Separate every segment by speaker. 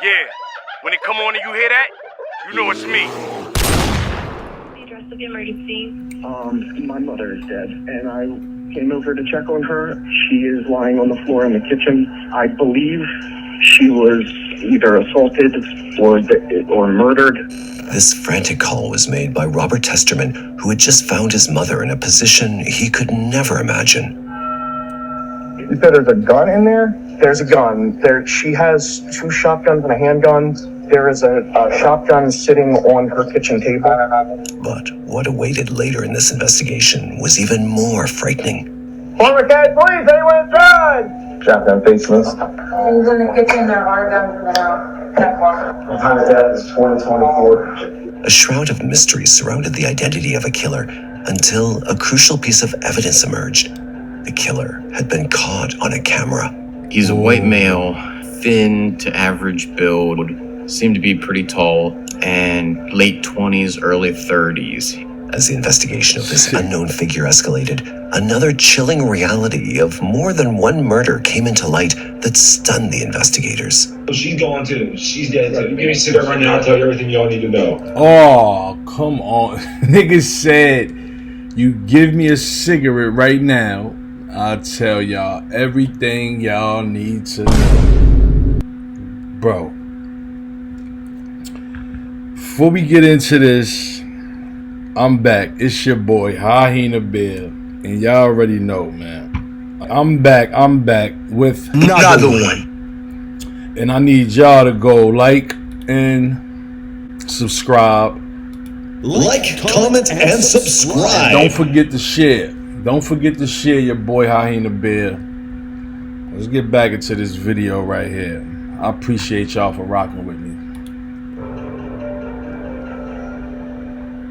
Speaker 1: Yeah, when it come on and you hear that, you know it's me.
Speaker 2: The address of the emergency.
Speaker 3: My mother is dead, and I came over to check on her. She is lying on the floor in the kitchen. I believe she was either assaulted or murdered.
Speaker 4: This frantic call was made by Robert Testerman, who had just found his mother in a position he could never imagine.
Speaker 3: You said there's a gun in there? There's a gun. She has 2 shotguns and a handgun. There is a shotgun sitting on her kitchen table.
Speaker 4: But what awaited later in this investigation was even more frightening.
Speaker 3: Former Cat, please, anyone inside? Shotgun faceless.
Speaker 5: Things in the kitchen, there are guns in the house.
Speaker 3: What time is that? It's 2024.
Speaker 4: A shroud of mystery surrounded the identity of a killer until a crucial piece of evidence emerged. The killer had been caught on a camera.
Speaker 6: He's a white male, thin to average build, seemed to be pretty tall, and late 20s, early 30s.
Speaker 4: As the investigation of this unknown figure escalated, another chilling reality of more than one murder came into light that stunned the investigators.
Speaker 7: She's gone too. She's dead too. Give me a cigarette right now. I'll tell you everything y'all need to know.
Speaker 8: Oh, come on. Nigga said, you give me a cigarette right now, I'll tell y'all everything y'all need to know. Bro. Before we get into this, I'm back. It's your boy, Hyena Bear. And y'all already know, man. I'm back with
Speaker 4: another one.
Speaker 8: And I need y'all to go like and subscribe.
Speaker 4: Like, comment, and subscribe.
Speaker 8: Don't forget to share. Don't forget to share your boy Hyena Bear. Let's get back into this video right here. I appreciate y'all for rocking with me.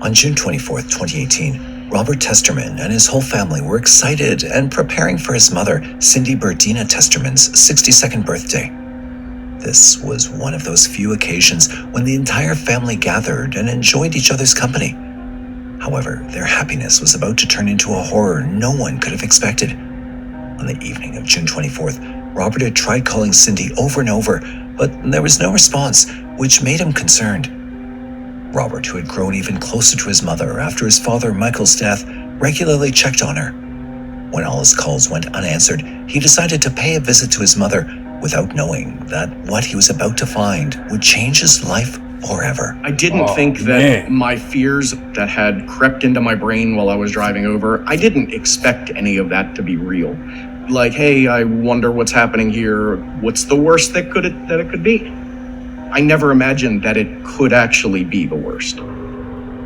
Speaker 4: On June 24th, 2018, Robert Testerman and his whole family were excited and preparing for his mother, Cindy Bertina Testerman's 62nd birthday. This was one of those few occasions when the entire family gathered and enjoyed each other's company. However, their happiness was about to turn into a horror no one could have expected. On the evening of June 24th, Robert had tried calling Cindy over and over, but there was no response, which made him concerned. Robert, who had grown even closer to his mother after his father Michael's death, regularly checked on her. When all his calls went unanswered, he decided to pay a visit to his mother without knowing that what he was about to find would change his life forever.
Speaker 6: I didn't think that my fears that had crept into my brain while I was driving over, I didn't expect any of that to be real. Like, hey, I wonder what's happening here. What's the worst that it could be? I never imagined that it could actually be the worst.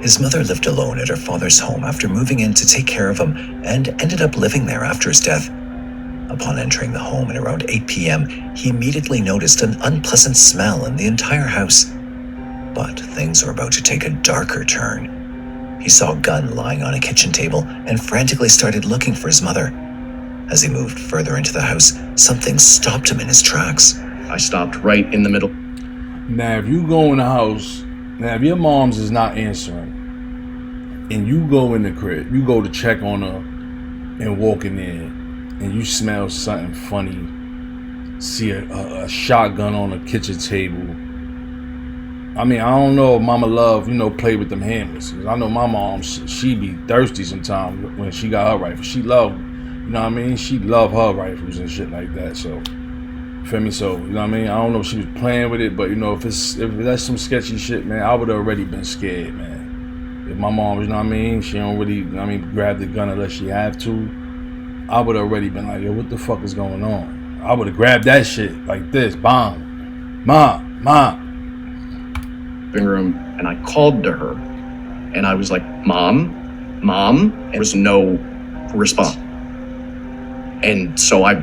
Speaker 4: His mother lived alone at her father's home after moving in to take care of him and ended up living there after his death. Upon entering the home at around 8 p.m., he immediately noticed an unpleasant smell in the entire house. But things were about to take a darker turn. He saw a gun lying on a kitchen table and frantically started looking for his mother. As he moved further into the house, something stopped him in his tracks.
Speaker 6: I stopped right in the middle.
Speaker 8: Now, if you go in the house, now if your mom's is not answering, and you go in the crib, you go to check on her and walking in, and you smell something funny, see a shotgun on the kitchen table. I mean, I don't know if Mama Love, play with them hammers. I know my mom, she be thirsty sometimes when she got her rifle. She love, she love her rifles and shit like that. So, feel me? So, I don't know if she was playing with it, but if that's some sketchy shit, man, I would have already been scared, man. If my mom, she don't really, grab the gun unless she have to, I would have already been like, yo, what the fuck is going on? I would have grabbed that shit like this, bang, mom.
Speaker 6: Room, and I called to her, and I was like, Mom, and there was no response. And so I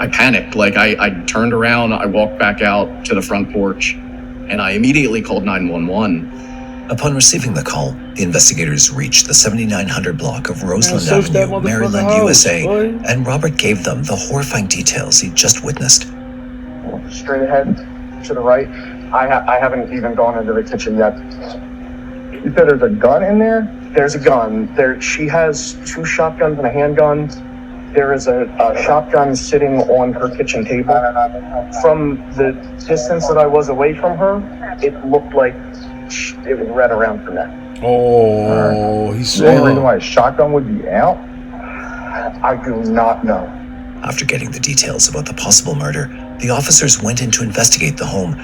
Speaker 6: panicked. Like I turned around, I walked back out to the front porch, and I immediately called 911.
Speaker 4: Upon receiving the call, the investigators reached the 7900 block of Rosedale Avenue, Maryland, USA, and Robert gave them the horrifying details he'd just witnessed.
Speaker 3: Straight ahead, to the right. I haven't even gone into the kitchen yet. You said there's a gun in there? There's a gun. She has 2 shotguns and a handgun. There is a shotgun sitting on her kitchen table. From the distance that I was away from her, it looked like it was right around her neck.
Speaker 8: Oh, he saw
Speaker 9: any reason why a shotgun would be out?
Speaker 3: I do not know.
Speaker 4: After getting the details about the possible murder, the officers went in to investigate the home,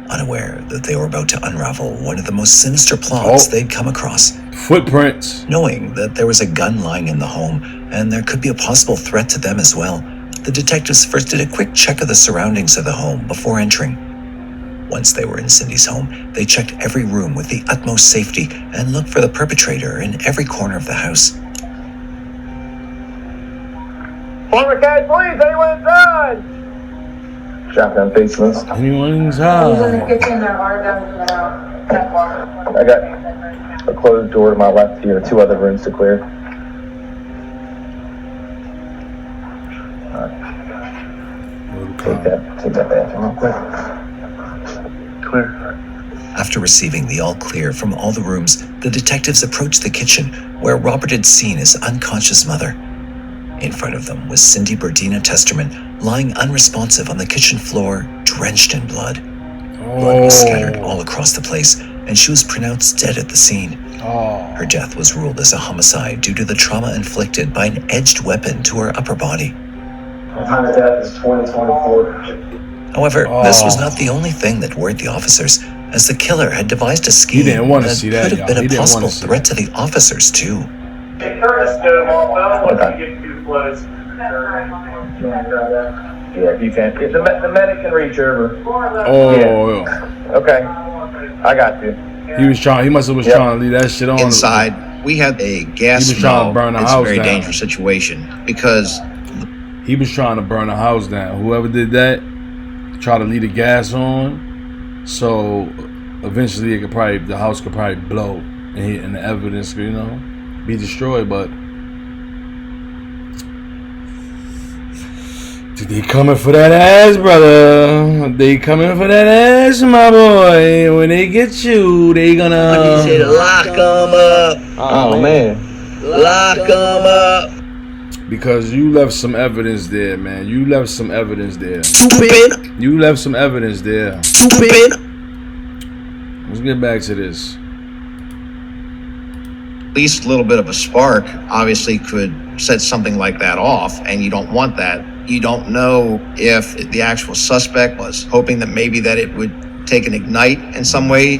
Speaker 4: unaware that they were about to unravel one of the most sinister plots they'd come across.
Speaker 8: Footprints.
Speaker 4: Knowing that there was a gun lying in the home and there could be a possible threat to them as well, the detectives first did a quick check of the surroundings of the home before entering. Once they were in Cindy's home, they checked every room with the utmost safety and looked for the perpetrator in every corner of the house.
Speaker 3: Former cat, please, anyone inside?
Speaker 9: Shotgun faceless.
Speaker 8: Anyone
Speaker 5: Who's in the
Speaker 8: inside?
Speaker 5: kitchen? There are guns in the house. That far.
Speaker 9: I got a closed door to my left here, 2 other rooms to clear. Take that bathroom real quick. Clear.
Speaker 4: After receiving the all clear from all the rooms, the detectives approached the kitchen where Robert had seen his unconscious mother. In front of them was Cindy Testerman, lying unresponsive on the kitchen floor, drenched in blood. Blood was scattered all across the place, and she was pronounced dead at the scene. Her death was ruled as a homicide due to the trauma inflicted by an edged weapon to her upper body.
Speaker 9: The time of death is 2024.
Speaker 4: However, this was not the only thing that worried the officers, as the killer had devised a scheme
Speaker 8: didn't want to
Speaker 4: that
Speaker 8: see that,
Speaker 4: could have
Speaker 8: y'all.
Speaker 4: been
Speaker 8: He
Speaker 4: a
Speaker 8: didn't
Speaker 4: possible
Speaker 8: want to see
Speaker 4: threat
Speaker 8: that.
Speaker 4: to the officers too.
Speaker 9: Yeah, you can. The medic can reach over. Okay. I got you.
Speaker 8: He was trying. He must have was trying to leave that shit on.
Speaker 6: Inside, we had a gas
Speaker 8: He was trying to
Speaker 6: smell.
Speaker 8: burn the
Speaker 6: It's
Speaker 8: house
Speaker 6: a very
Speaker 8: down.
Speaker 6: dangerous situation because
Speaker 8: He was trying to burn the house down. Whoever did that, try to leave the gas on, so eventually the house could probably blow, and the evidence, be destroyed. But they coming for that ass, brother. They coming for that ass, my boy. When they get you, they gonna
Speaker 6: lock them up.
Speaker 9: Oh man.
Speaker 6: Lock them up.
Speaker 8: Because you left some evidence there, man. You left some evidence there.
Speaker 6: Stupid.
Speaker 8: You left some evidence there.
Speaker 6: Stupid.
Speaker 8: Let's get back to this.
Speaker 6: At least a little bit of a spark obviously could set something like that off, and you don't want that. You don't know if the actual suspect was hoping that maybe that it would take an ignite in some way.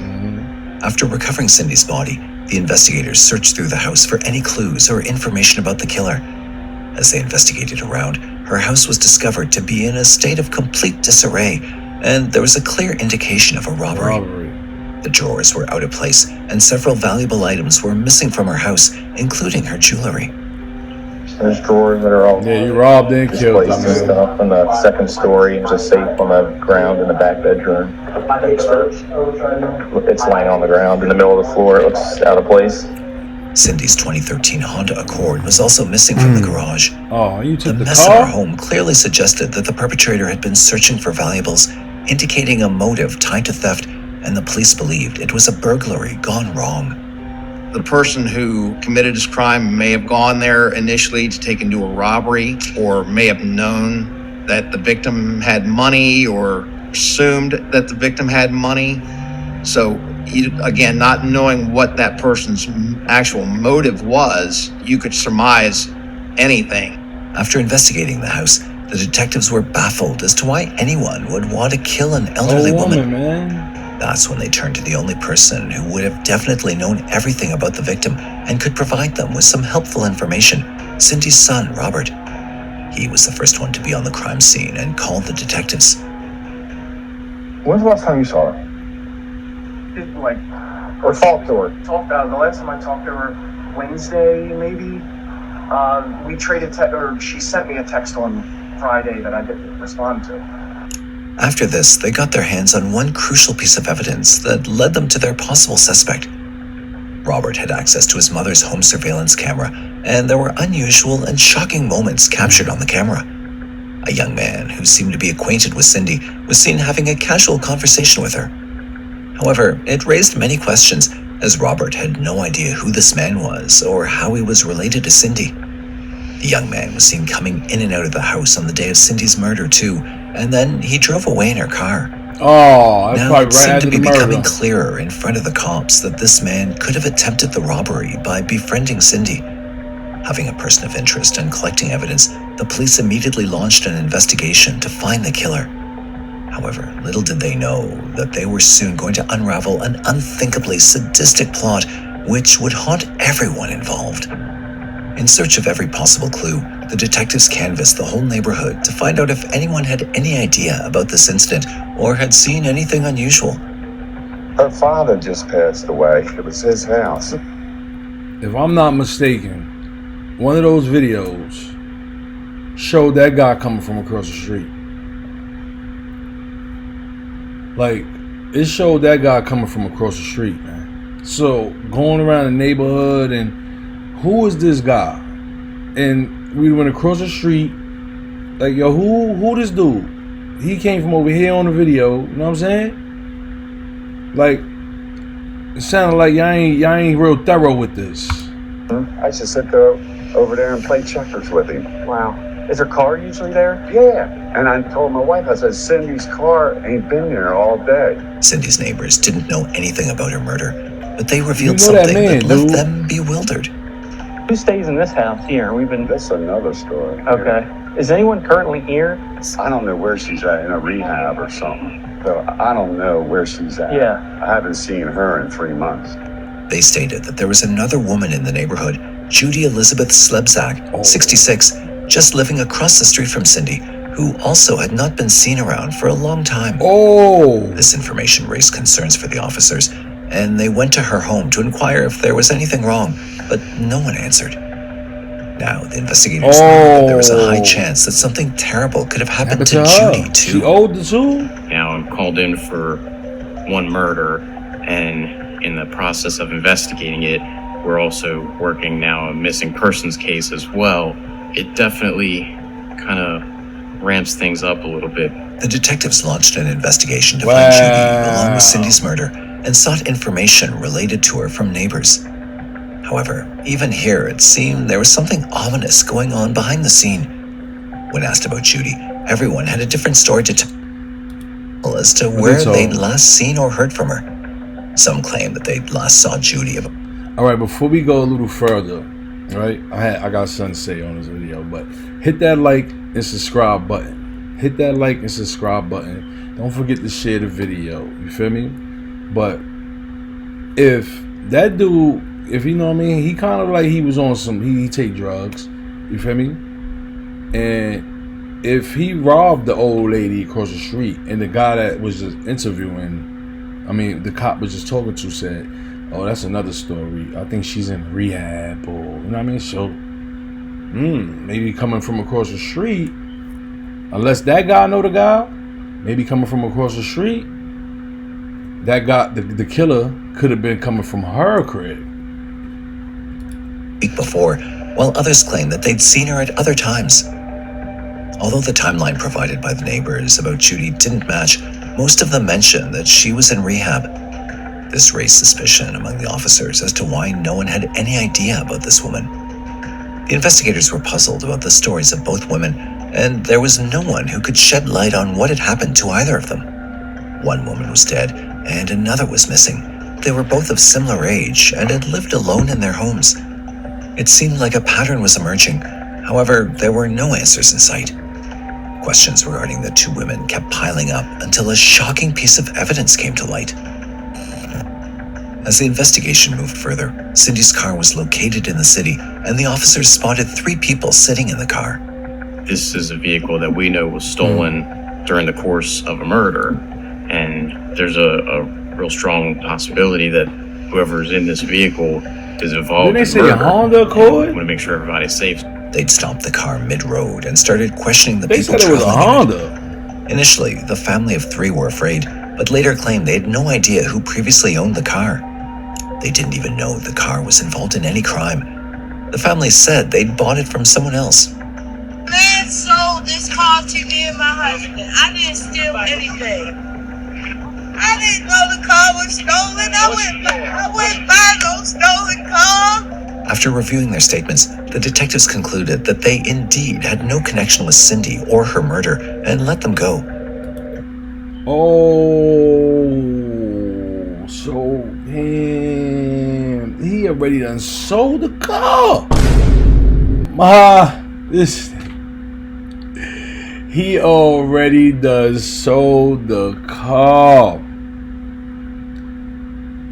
Speaker 4: After recovering Cindy's body, the investigators searched through the house for any clues or information about the killer. As they investigated around, her house was discovered to be in a state of complete disarray, and there was a clear indication of a robbery. The drawers were out of place, and several valuable items were missing from her house, including her jewelry.
Speaker 9: There's drawers that are all
Speaker 8: Yeah, you robbed and killed
Speaker 9: displaced
Speaker 8: them,
Speaker 9: and
Speaker 8: man.
Speaker 9: stuff in the second story. There's a safe on the ground in the back bedroom. It's laying on the ground in the middle of the floor. It looks out of place.
Speaker 4: Cindy's 2013 Honda Accord was also missing from the garage.
Speaker 8: Oh, you took
Speaker 4: The
Speaker 8: the
Speaker 4: mess in her
Speaker 8: car?
Speaker 4: home clearly suggested that the perpetrator had been searching for valuables, indicating a motive tied to theft, and the police believed it was a burglary gone wrong.
Speaker 6: The person who committed this crime may have gone there initially to take into a robbery, or may have known that the victim had money, or assumed that the victim had money. So, again, not knowing what that person's actual motive was, you could surmise anything.
Speaker 4: After investigating the house, the detectives were baffled as to why anyone would want to kill an elderly woman.
Speaker 8: man.
Speaker 4: That's when they turned to the only person who would have definitely known everything about the victim and could provide them with some helpful information, Cindy's son, Robert. He was the first one to be on the crime scene and called the detectives.
Speaker 9: When's the last time you saw her? Or talked to her?
Speaker 3: The last time I talked to her, Wednesday maybe. We traded she sent me a text on Friday that I didn't respond to.
Speaker 4: After this, they got their hands on one crucial piece of evidence that led them to their possible suspect. Robert had access to his mother's home surveillance camera, and there were unusual and shocking moments captured on the camera. A young man who seemed to be acquainted with Cindy was seen having a casual conversation with her. However, it raised many questions, as Robert had no idea who this man was or how he was related to Cindy. The young man was seen coming in and out of the house on the day of Cindy's murder too, and then he drove away in her car.
Speaker 8: Oh, that's
Speaker 4: now
Speaker 8: probably
Speaker 4: it
Speaker 8: right
Speaker 4: seemed
Speaker 8: after
Speaker 4: to be
Speaker 8: the
Speaker 4: becoming
Speaker 8: murder.
Speaker 4: clearer in front of the cops that this man could have attempted the robbery by befriending Cindy. Having a person of interest and collecting evidence, the police immediately launched an investigation to find the killer. However, little did they know that they were soon going to unravel an unthinkably sadistic plot which would haunt everyone involved. In search of every possible clue, the detectives canvassed the whole neighborhood to find out if anyone had any idea about this incident or had seen anything unusual.
Speaker 9: Her father just passed away. It was his house.
Speaker 8: If I'm not mistaken, one of those videos showed that guy coming from across the street. Like, it showed that guy coming from across the street, man. So, going around the neighborhood and who is this guy? And we went across the street. Like, yo, who this dude? He came from over here on the video. You know what I'm saying? Like, it sounded like y'all ain't real thorough with this.
Speaker 9: I used to sit there over there and play checkers with him.
Speaker 10: Wow. Is her car usually there?
Speaker 9: Yeah. And I told my wife, I said, Cindy's car ain't been there all day.
Speaker 4: Cindy's neighbors didn't know anything about her murder, but they revealed
Speaker 8: You know that
Speaker 4: something
Speaker 8: man,
Speaker 4: that left
Speaker 8: dude.
Speaker 4: them bewildered.
Speaker 10: Who stays in this house here?
Speaker 9: That's another story.
Speaker 10: Okay. Is anyone currently here?
Speaker 9: I don't know where she's at, in a rehab or something. So I don't know where she's at.
Speaker 10: Yeah.
Speaker 9: I haven't seen her in 3 months.
Speaker 4: They stated that there was another woman in the neighborhood, Judy Elizabeth Slebzak, 66, just living across the street from Cindy, who also had not been seen around for a long time.
Speaker 8: Oh.
Speaker 4: This information raised concerns for the officers, and they went to her home to inquire if there was anything wrong, but no one answered. Now, the investigators knew that there was a high chance that something terrible could have happened to Judy, too.
Speaker 8: She owed the two?
Speaker 11: Now I'm called in for one murder, and in the process of investigating it, we're also working now a missing persons case as well. It definitely kind of ramps things up a little bit.
Speaker 4: The detectives launched an investigation to find Judy along with Cindy's murder and sought information related to her from neighbors. However, even here it seemed there was something ominous going on behind the scene. When asked about Judy, everyone had a different story to tell as to where they'd last seen or heard from her. Some claimed that they last saw Judy.
Speaker 8: All right, before we go a little further, right? I got something to say on this video, but hit that like and subscribe button. Hit that like and subscribe button. Don't forget to share the video. You feel me? But if that dude, if you know what I mean, he kind of like he was on some, he take drugs. You feel me? And if he robbed the old lady across the street and the guy that was just interviewing, I mean, the cop was just talking to said, oh, that's another story. I think she's in rehab, or, you know what I mean? So, maybe coming from across the street, unless that guy know the guy, maybe coming from across the street, that guy, the killer, could have been coming from her crib.
Speaker 4: Week before, while others claimed that they'd seen her at other times. Although the timeline provided by the neighbors about Judy didn't match, most of them mentioned that she was in rehab. This raised suspicion among the officers as to why no one had any idea about this woman. The investigators were puzzled about the stories of both women, and there was no one who could shed light on what had happened to either of them. One woman was dead, and another was missing. They were both of similar age and had lived alone in their homes. It seemed like a pattern was emerging. However, there were no answers in sight. Questions regarding the two women kept piling up until a shocking piece of evidence came to light. As the investigation moved further, Cindy's car was located in the city, and the officers spotted 3 people sitting in the car.
Speaker 11: This is a vehicle that we know was stolen during the course of a murder, and there's a real strong possibility that whoever's in this vehicle is involved in
Speaker 8: Didn't they say
Speaker 11: murder.
Speaker 8: a Honda Accord?
Speaker 11: I want to make sure everybody's safe.
Speaker 4: They'd stopped the car mid-road and started questioning the
Speaker 8: They
Speaker 4: people
Speaker 8: said it was a
Speaker 4: traveling in it.
Speaker 8: Honda.
Speaker 4: Initially, the family of 3 were afraid, but later claimed they had no idea who previously owned the car. They didn't even know the car was involved in any crime. The family said they'd bought it from someone else.
Speaker 12: Man sold this car to me and my husband. I didn't steal anything. I didn't know the car was stolen. I wouldn't buy no stolen car.
Speaker 4: After reviewing their statements, the detectives concluded that they indeed had no connection with Cindy or her murder and let them go.
Speaker 8: Oh, so damn, he already done sold the car. He already done sold the car.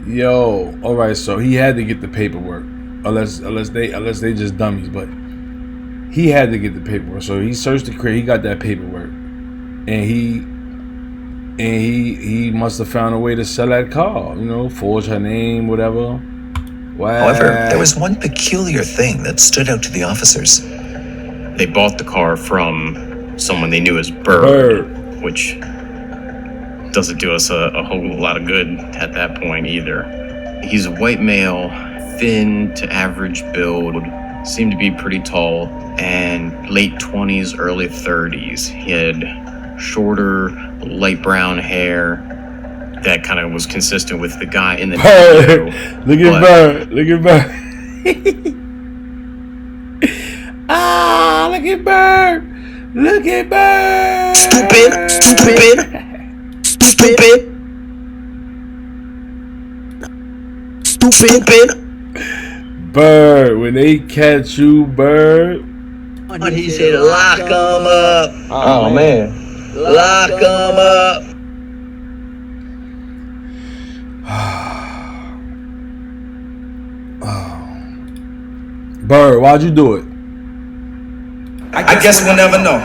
Speaker 8: Yo, all right, so he had to get the paperwork, unless they just dummies, but he had to get the paperwork. So he searched the crate, he got that paperwork, and he must have found a way to sell that car, forge her name, whatever. Wow.
Speaker 4: However, there was one peculiar thing that stood out to the officers.
Speaker 11: They bought the car from someone they knew as Bird, which doesn't do us a whole lot of good at that point either. He's a white male, thin to average build, seemed to be pretty tall, and late 20s, early 30s. He had shorter, light brown hair that kind of was consistent with the guy in the video.
Speaker 8: Look at Bird. Look at Bird. Look at Bird. Look at Bird. Stupid. Bird, when they catch you, Bird.
Speaker 13: He said, lock him up.
Speaker 10: Oh, man.
Speaker 13: Lock him up.
Speaker 8: Bird, why'd you do it?
Speaker 13: I guess we'll never know.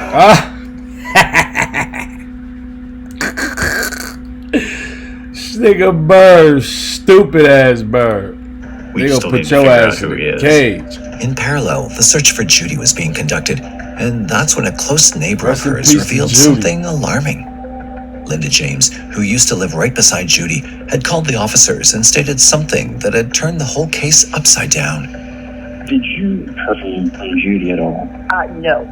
Speaker 8: Nigga Bird, stupid ass Bird. They gonna put your ass in the cage.
Speaker 4: In parallel, the search for Judy was being conducted, and that's when a close neighbor of hers revealed something alarming. Linda James, who used to live right beside Judy, had called the officers and stated something that had turned the whole case upside down.
Speaker 3: Did you hear from Judy at all?
Speaker 14: No,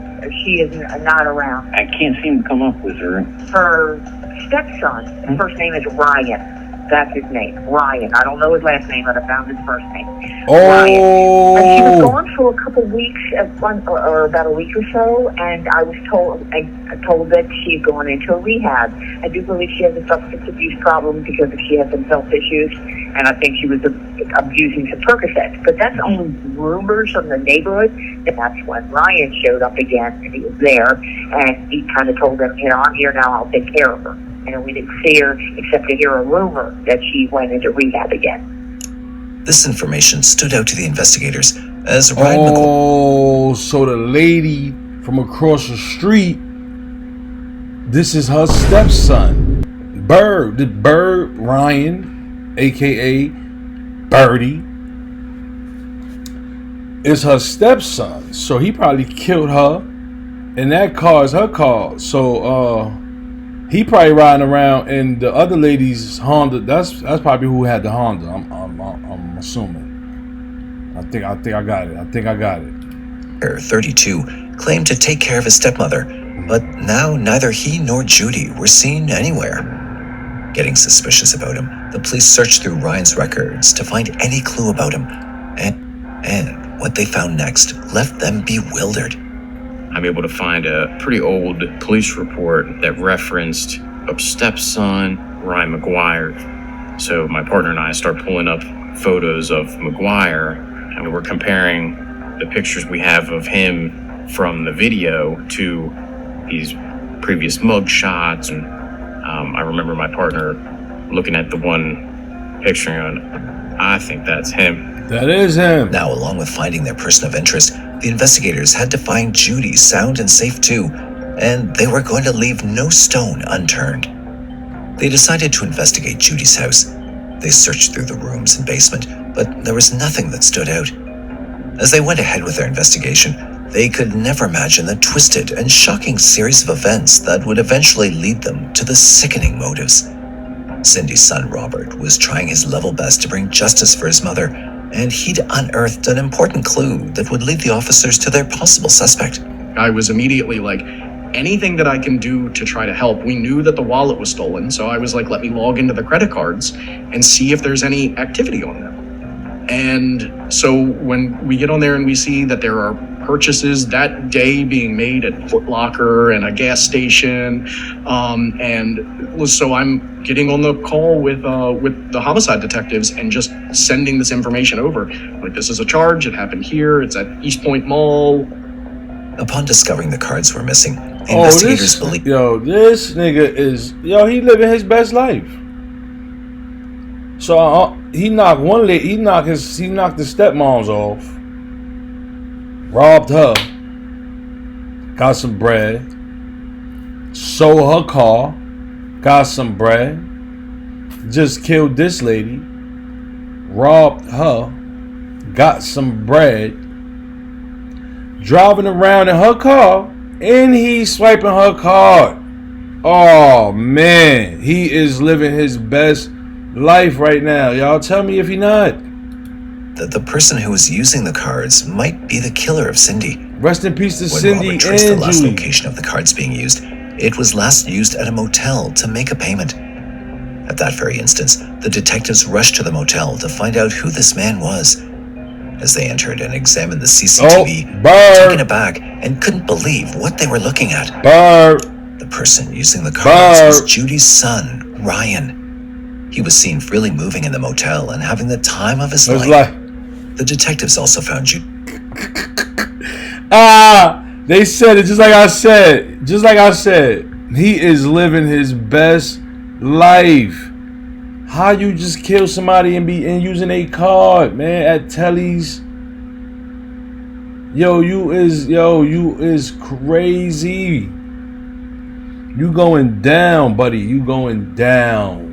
Speaker 14: she is not around.
Speaker 3: I can't seem to come up with her.
Speaker 14: Her stepson, his first name is Ryan. That's his name, Ryan. I don't know his last name, but I found his first name. Ryan. And she was gone for a couple weeks, or about a week or so, and I was told that she's gone into a rehab. I do believe she has a substance abuse problem because she has some health issues, and I think she was abusing some Percocets. But that's only rumors from the neighborhood. And that's when Ryan showed up again, and he was there, and he kind of told them, I'm here now, I'll take care of her. And we didn't see her except to hear a rumor that she went into rehab again.
Speaker 4: This information stood out to the investigators as Ryan McGuire.
Speaker 8: Oh, so the lady from across the street, this is her stepson. Bird Ryan, aka Birdie, is her stepson. So he probably killed her, and that car is her car. So he probably riding around in the other lady's Honda. That's probably who had the Honda. I'm assuming. I think I got it.
Speaker 4: 32 claimed to take care of his stepmother, but now neither he nor Judy were seen anywhere. Getting suspicious about him, the police searched through Ryan's records to find any clue about him, and what they found next left them bewildered.
Speaker 11: I'm able to find a pretty old police report that referenced a stepson, Ryan McGuire. So my partner and I start pulling up photos of McGuire, and we're comparing the pictures we have of him from the video to these previous mug shots. And I remember my partner looking at the one picture and going, I think that's him.
Speaker 8: That is him.
Speaker 4: Now, along with finding their person of interest, the investigators had to find Judy sound and safe too, and they were going to leave no stone unturned. They decided to investigate Judy's house. They searched through the rooms and basement, but there was nothing that stood out. As they went ahead with their investigation, they could never imagine the twisted and shocking series of events that would eventually lead them to the sickening motives. Cindy's son, Robert, was trying his level best to bring justice for his mother, and he'd unearthed an important clue that would lead the officers to their possible suspect.
Speaker 6: I was immediately like, anything that I can do to try to help. We knew that the wallet was stolen, so I was like, let me log into the credit cards and see if there's any activity on them. And so when we get on there and we see that there are purchases that day being made at Foot Locker and a gas station, and so I'm getting on the call with the homicide detectives and just sending this information over. Like, this is a charge. It happened here. It's at East Point Mall.
Speaker 4: Upon discovering the cards were missing, the investigators believe...
Speaker 8: This nigga is... he living his best life. So he knocked one lady... He knocked his stepmoms off. Robbed her. Got some bread. Sold her car. Got some bread. Just killed this lady. Robbed her. Got some bread. Driving around in her car, and he's swiping her card. Oh man, he is living his best life right now. Y'all tell me if he not.
Speaker 4: That the person who was using the cards might be the killer of Cindy.
Speaker 8: Rest in peace to
Speaker 4: when
Speaker 8: Cindy
Speaker 4: Robert traced
Speaker 8: and
Speaker 4: the last
Speaker 8: Judy.
Speaker 4: location of the cards being used, it was last used at a motel to make a payment. At that very instance, the detectives rushed to the motel to find out who this man was. As they entered and examined the CCTV, taken aback and couldn't believe what they were looking at. The person using the cards was Judy's son, Ryan. He was seen freely moving in the motel and having the time of his life. The detectives also found Judy.
Speaker 8: They said it just like I said. Just like I said. He is living his best life. How you just kill somebody and using a card, man, at Telly's? You is crazy. You going down, buddy. You going down.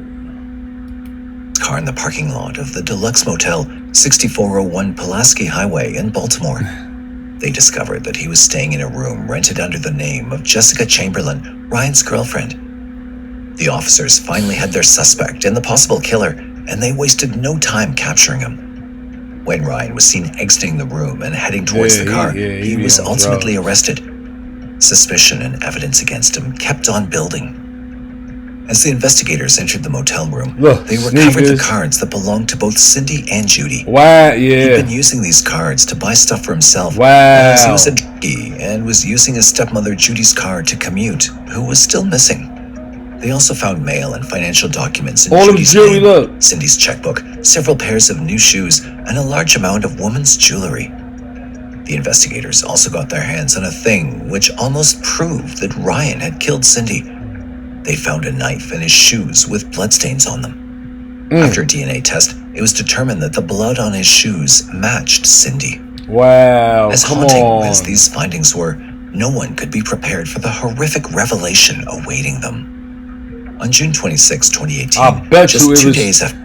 Speaker 4: Car in the parking lot of the Deluxe Motel, 6401 Pulaski Highway in Baltimore. They discovered that he was staying in a room rented under the name of Jessica Chamberlain, Ryan's girlfriend. The officers finally had their suspect and the possible killer, and they wasted no time capturing him. When Ryan was seen exiting the room and heading towards the car, he was ultimately arrested. Suspicion and evidence against him kept on building. As the investigators entered the motel room, they recovered the cards that belonged to both Cindy and Judy. He'd been using these cards to buy stuff for himself as he was a junkie and was using his stepmother Judy's card to commute, who was still missing. They also found mail and financial documents in Judy's name, Cindy's checkbook, several pairs of new shoes, and a large amount of woman's jewelry. The investigators also got their hands on a thing which almost proved that Ryan had killed Cindy. They found a knife in his shoes with bloodstains on them. After a DNA test, it was determined that the blood on his shoes matched Cindy.
Speaker 8: Wow,
Speaker 4: as haunting as these findings were, no one could be prepared for the horrific revelation awaiting them. On June 26, 2018,
Speaker 8: I bet
Speaker 4: just
Speaker 8: you it
Speaker 4: 2
Speaker 8: was,
Speaker 4: days after...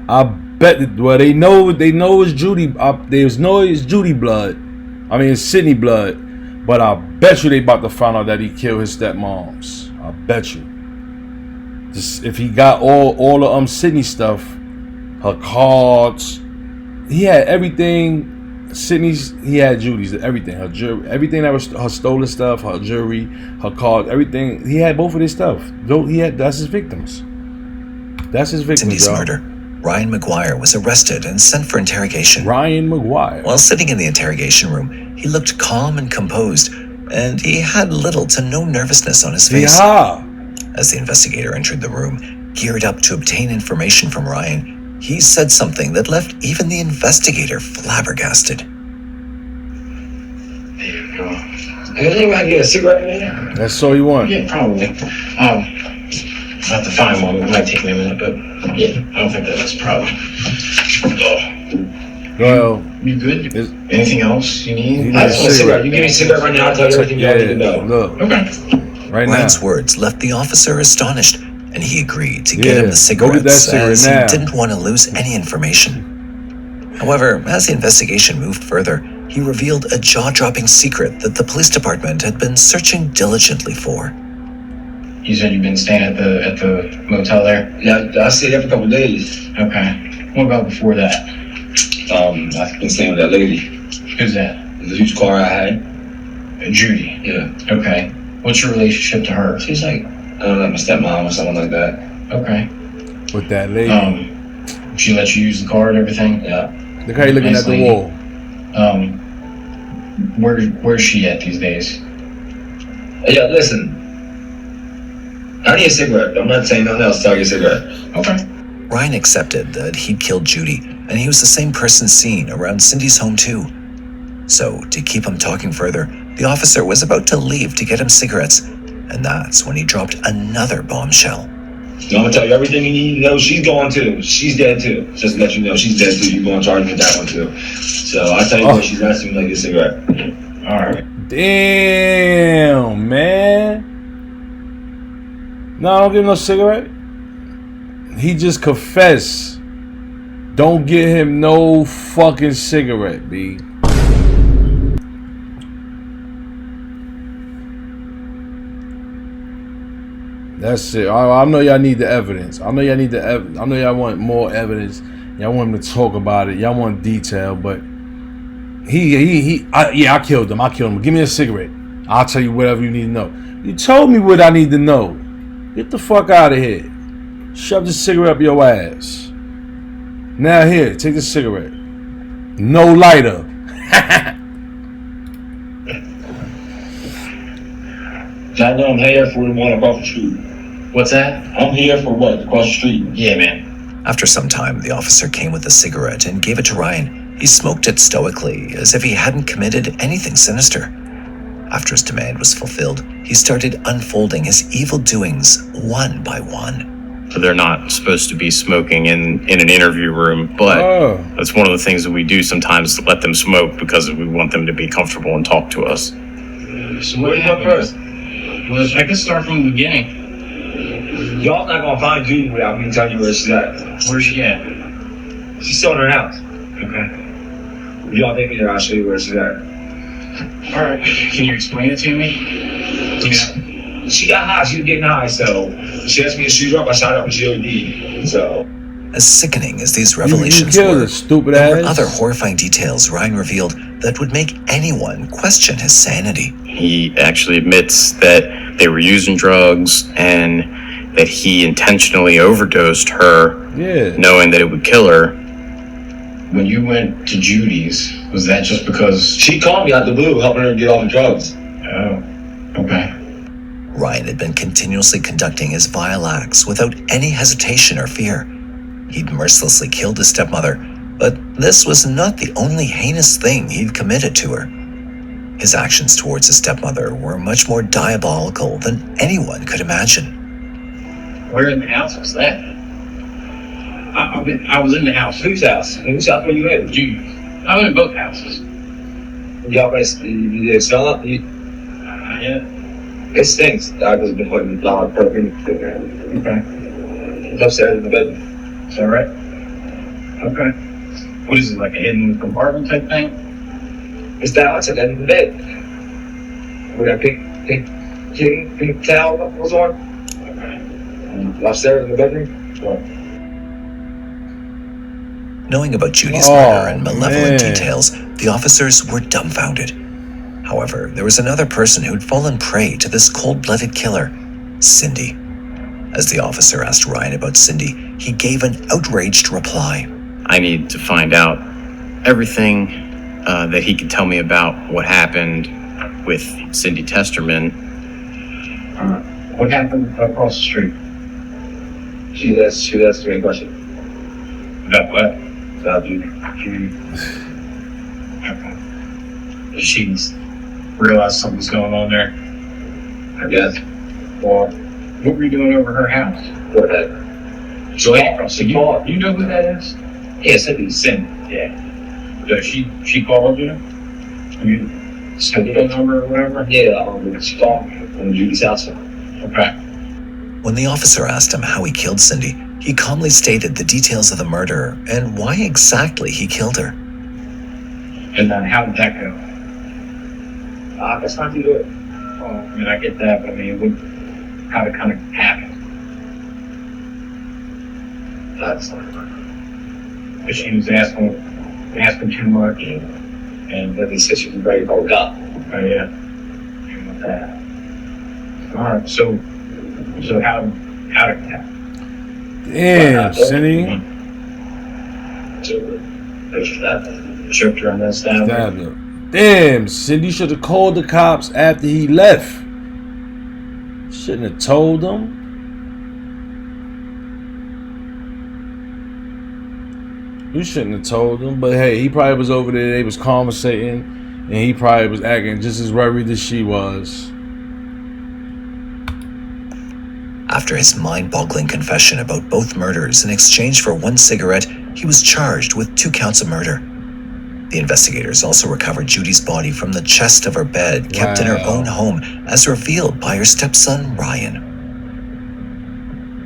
Speaker 8: they know it's Judy. They know it's Judy blood. I mean, it's Sydney blood. But I bet you they about to find out that he killed his stepmoms. I bet you. Just, if he got all the Sydney stuff, her cards, he had everything. Sydney's, he had Judy's, everything, her jewelry, everything that was her stolen stuff, her jewelry, her card, everything. He had both of his stuff. That's his victims. That's his victims.
Speaker 4: Cindy's murder. Ryan McGuire was arrested and sent for interrogation.
Speaker 8: Ryan McGuire.
Speaker 4: While sitting in the interrogation room, he looked calm and composed, and he had little to no nervousness on his face. As the investigator entered the room, geared up to obtain information from Ryan, he said something that left even the investigator flabbergasted.
Speaker 7: There you go. Hey, think I get a cigarette in there?
Speaker 8: That's all you want?
Speaker 7: Yeah, probably. I'll have to find one. It might take me a minute, but yeah, I don't think that's a problem.
Speaker 8: Well,
Speaker 7: you good? Anything else you need? I just want a cigarette. You give me a cigarette right now, I'll tell you everything you need to know.
Speaker 8: Look.
Speaker 7: Okay.
Speaker 4: Ryan's words left the officer astonished, and he agreed to get him the cigarettes as he didn't want to lose any information. However, as the investigation moved further, he revealed a jaw-dropping secret that the police department had been searching diligently for.
Speaker 7: You said you've been staying at the motel there?
Speaker 15: Yeah, I stayed there for a couple days.
Speaker 7: Okay. What about before that?
Speaker 15: I've been staying with that lady.
Speaker 7: Who's that?
Speaker 15: The huge car I had.
Speaker 7: Judy?
Speaker 15: Yeah.
Speaker 7: Okay. What's your relationship to her?
Speaker 15: She's like my stepmom or something like that.
Speaker 7: Okay.
Speaker 8: With that lady.
Speaker 7: She let you use the car and everything?
Speaker 15: Yeah.
Speaker 8: Look how you looking at the wall.
Speaker 15: Where's she at these days? Yeah, listen. I need a cigarette. I'm not saying nothing else. I'll get a cigarette. Okay.
Speaker 4: Ryan accepted that he'd killed Judy, and he was the same person seen around Cindy's home too. So, to keep him talking further, the officer was about to leave to get him cigarettes, and that's when he dropped another bombshell.
Speaker 15: I'm gonna tell you everything you need to know. She's gone too. She's dead too. Just to let you know, she's dead too. You're going to charge me with that one too. So I'll tell you what, she's asking me like a cigarette. Alright.
Speaker 8: Damn, man. No, I don't give him no cigarette. He just confessed. Don't get him no fucking cigarette, B. That's it. I know y'all need the evidence. I know y'all need the evidence. I know y'all want more evidence. Y'all want him to talk about it. Y'all want detail, but I killed him. I killed him. Give me a cigarette. I'll tell you whatever you need to know. You told me what I need to know. Get the fuck out of here. Shove the cigarette up your ass. Now here, take the cigarette. No lighter.
Speaker 15: I know I'm here for the one across the street. What's that? I'm here for what? Across the street? Yeah, man.
Speaker 4: After some time, the officer came with a cigarette and gave it to Ryan. He smoked it stoically, as if he hadn't committed anything sinister. After his demand was fulfilled, he started unfolding his evil doings one by one.
Speaker 11: They're not supposed to be smoking in an interview room, but that's one of the things that we do sometimes, to let them smoke because we want them to be comfortable and talk to us.
Speaker 15: So what do you want first? Well, I can start from the beginning. Y'all not gonna find Judy without me telling you where she's at. Where's she at? She's still in her house. Okay. If y'all take me there, I'll show you where she's at. Alright. Can you explain it to me? Yeah. She got high. She was getting high, so she asked me to shoot her up. I shot her up with GOD. So.
Speaker 4: As sickening as these revelations were, there were other horrifying details Ryan revealed that would make anyone question his sanity.
Speaker 11: He actually admits that they were using drugs and that he intentionally overdosed her, knowing that it would kill her.
Speaker 15: When you went to Judy's, was that just because she called me out the blue, helping her get off the drugs? Oh, okay.
Speaker 4: Ryan had been continuously conducting his vile acts without any hesitation or fear. He'd mercilessly killed his stepmother, but this was not the only heinous thing he'd committed to her. His actions towards his stepmother were much more diabolical than anyone could imagine.
Speaker 15: Where in the house was that? I was in the house. Whose house? Whose house were you in? Judy's. I was in both houses. Y'all guys, you smell it? Yeah. It stinks. I've just been putting a lot of perfume in there. Okay. It's upstairs in the bedroom. Is that right? Okay. What is it, like a hidden compartment type thing? It's down, it's in the bed. We got pink towel that was on. Okay. Upstairs in the bedroom. What?
Speaker 4: Knowing about Judy's murder and malevolent details, the officers were dumbfounded. However, there was another person who'd fallen prey to this cold-blooded killer, Cindy. As the officer asked Ryan about Cindy, he gave an outraged reply.
Speaker 11: I need to find out everything that he can tell me about what happened with Cindy Testerman.
Speaker 15: What happened across the street? She asked me a question. About what? About Judy. She's realized something's going on there. I guess. Well, what were you doing over her house? What that? So you know who that is? Yeah, Cindy's Cindy. Yeah. So she called you? You took the number or whatever? Yeah, she called me from Judy's house. Okay.
Speaker 4: When the officer asked him how he killed Cindy, he calmly stated the details of the murder and why exactly he killed her.
Speaker 15: And then how did that go? That's not too good. Oh, I mean, I get that, but I mean, how did it kind of happen? That's not good. Because she was asking too much, and then he said she was ready to go up. Oh, yeah. And that. All right, so how did it happen?
Speaker 8: Damn, Cindy.
Speaker 15: So
Speaker 7: picture that stripped her and then stabbed her.
Speaker 8: Stabbed her. Damn, Cindy should have called the cops after he left. Shouldn't have told them. You shouldn't have told them. But hey, he probably was over there. They was conversating, and he probably was acting just as worried as she was.
Speaker 4: After his mind-boggling confession about both murders in exchange for one cigarette, he was charged with 2 counts of murder. The investigators also recovered Judy's body from the chest of her bed, kept in her own home, as revealed by her stepson, Ryan.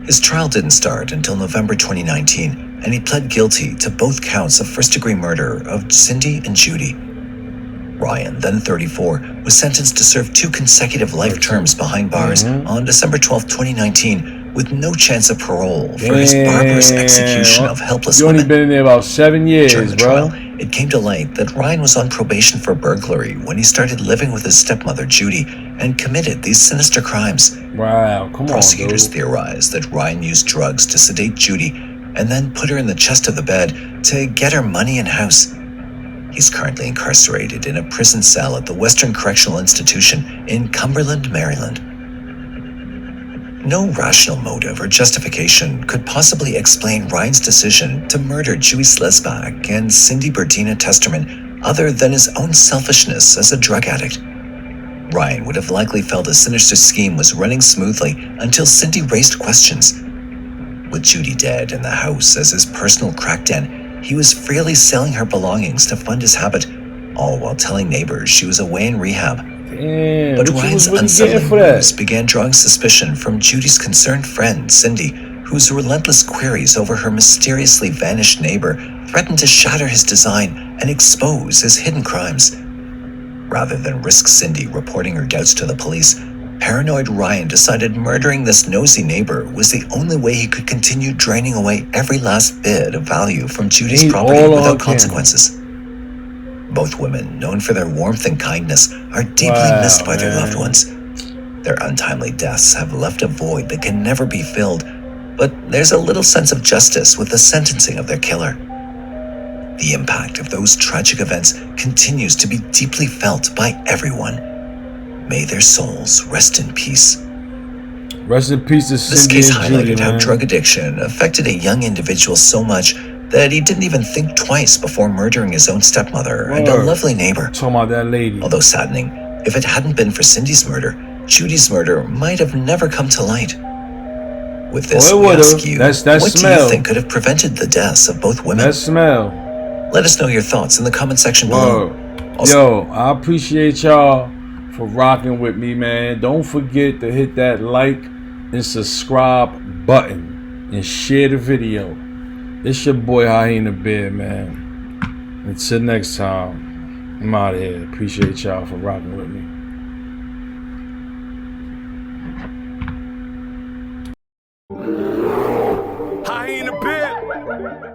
Speaker 4: His trial didn't start until November 2019, and he pled guilty to both counts of first-degree murder of Cindy and Judy. Ryan, then 34, was sentenced to serve 2 consecutive life terms behind bars on December 12, 2019, with no chance of parole for his barbarous execution of helpless women.
Speaker 8: You only been in there about 7 years,
Speaker 4: During the
Speaker 8: bro.
Speaker 4: trial, it came to light that Ryan was on probation for burglary when he started living with his stepmother, Judy, and committed these sinister crimes.
Speaker 8: Wow, come on,
Speaker 4: Prosecutors
Speaker 8: dude.
Speaker 4: theorized that Ryan used drugs to sedate Judy and then put her in the chest of the bed to get her money and house. He's currently incarcerated in a prison cell at the Western Correctional Institution in Cumberland, Maryland. No rational motive or justification could possibly explain Ryan's decision to murder Judy Slebzak and Cindy Testerman other than his own selfishness as a drug addict. Ryan would have likely felt a sinister scheme was running smoothly until Cindy raised questions. With Judy dead and the house as his personal crack den, he was freely selling her belongings to fund his habit, all while telling neighbors she was away in rehab.
Speaker 8: Damn,
Speaker 4: But Ryan's
Speaker 8: really
Speaker 4: unsettling moves began drawing suspicion from Judy's concerned friend, Cindy, whose relentless queries over her mysteriously vanished neighbor threatened to shatter his design and expose his hidden crimes. Rather than risk Cindy reporting her doubts to the police, paranoid Ryan decided murdering this nosy neighbor was the only way he could continue draining away every last bit of value from Judy's property without consequences. Both women, known for their warmth and kindness, are deeply missed by their loved ones. Their untimely deaths have left a void that can never be filled, but there's a little sense of justice with the sentencing of their killer. The impact of those tragic events continues to be deeply felt by everyone. May their souls rest in peace.
Speaker 8: Rest in peace to Cindy.
Speaker 4: This case
Speaker 8: and Judy,
Speaker 4: highlighted how
Speaker 8: man.
Speaker 4: drug addiction affected a young individual so much that he didn't even think twice before murdering his own stepmother and a lovely neighbor.
Speaker 8: Talking about that lady.
Speaker 4: Although saddening, if it hadn't been for Cindy's murder, Judy's murder might have never come to light. With this, we ask you, what do you think could have prevented the deaths of both women?
Speaker 8: That smell.
Speaker 4: Let us know your thoughts in the comment section below.
Speaker 8: Yo, I appreciate y'all for rocking with me, man. Don't forget to hit that like and subscribe button and share the video. It's your boy Hyena Bear, man. Until next time, I'm out of here. Appreciate y'all for rocking with me.
Speaker 1: Hyena Bear.